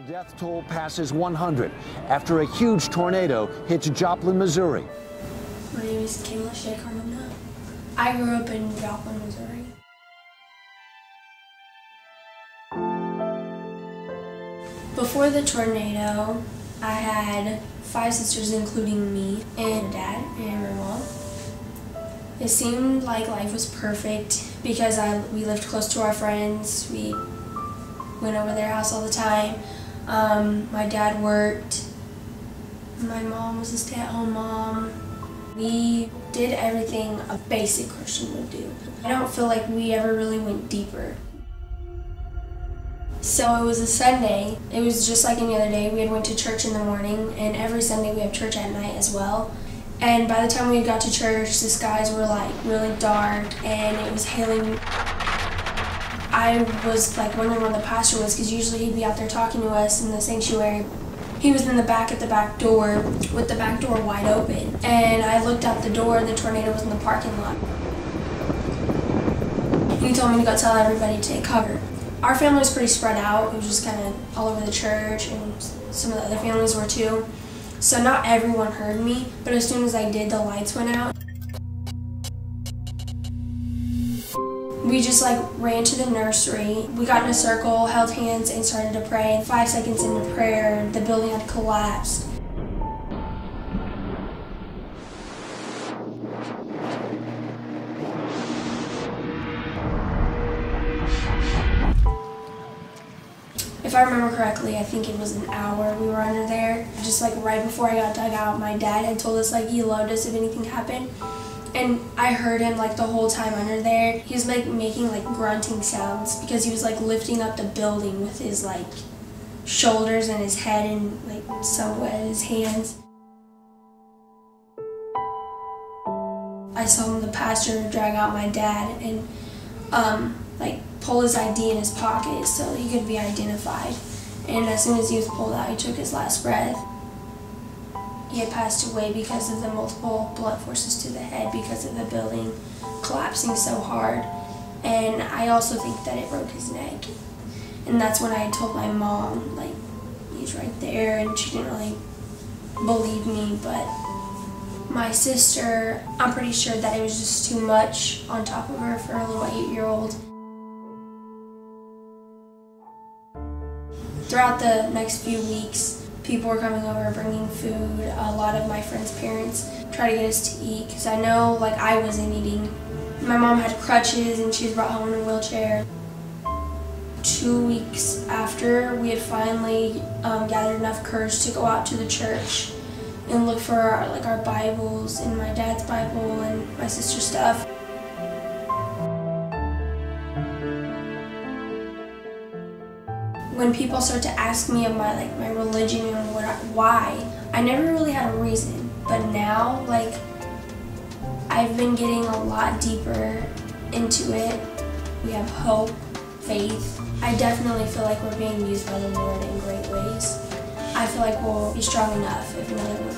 death toll passes 100 after a huge tornado hits Joplin, Missouri. My name is Kayla Carmona. I grew up in Joplin, Missouri. Before the tornado, I had 5 sisters, including me, and dad and my mom. It seemed like life was perfect because we lived close to our friends. We went over their house all the time. My dad worked. My mom was a stay-at-home mom. We did everything a basic Christian would do. I don't feel like we ever really went deeper. So it was a Sunday. It was just like any other day. We had went to church in the morning, and every Sunday we have church at night as well. And by the time we got to church, the skies were like really dark and it was hailing. I was like wondering where the pastor was, because usually he'd be out there talking to us in the sanctuary. He was in the back at the back door with the back door wide open. And I looked out the door and the tornado was in the parking lot. He told me to go tell everybody to take cover. Our family was pretty spread out. It was just kind of all over the church, and some of the other families were too. So not everyone heard me, but as soon as I did, the lights went out. We just like ran to the nursery. We got in a circle, held hands, and started to pray. 5 seconds into prayer, the building had collapsed. If I remember correctly, I think it was an hour we were under there. Just like right before I got dug out, my dad had told us like he loved us if anything happened. And I heard him like the whole time under there. He was like making like grunting sounds because he was like lifting up the building with his like shoulders and his head and like somewhat his hands. I saw the pastor drag out my dad and like pull his ID in his pocket so he could be identified. And as soon as he was pulled out, he took his last breath. He had passed away because of the multiple blunt forces to the head because of the building collapsing so hard. And I also think that it broke his neck. And that's when I had told my mom, like, he's right there, and she didn't really believe me. But my sister, I'm pretty sure that it was just too much on top of her for a little 8-year-old. Throughout the next few weeks, people were coming over bringing food. A lot of my friends' parents tried to get us to eat because I know like I wasn't eating. My mom had crutches and she was brought home in a wheelchair. 2 weeks after, we had finally gathered enough courage to go out to the church and look for our Bibles and my dad's Bible and my sister's stuff. When people start to ask me of my religion and why, I never really had a reason. But now, like, I've been getting a lot deeper into it. We have hope, faith. I definitely feel like we're being used by the Lord in great ways. I feel like we'll be strong enough if another one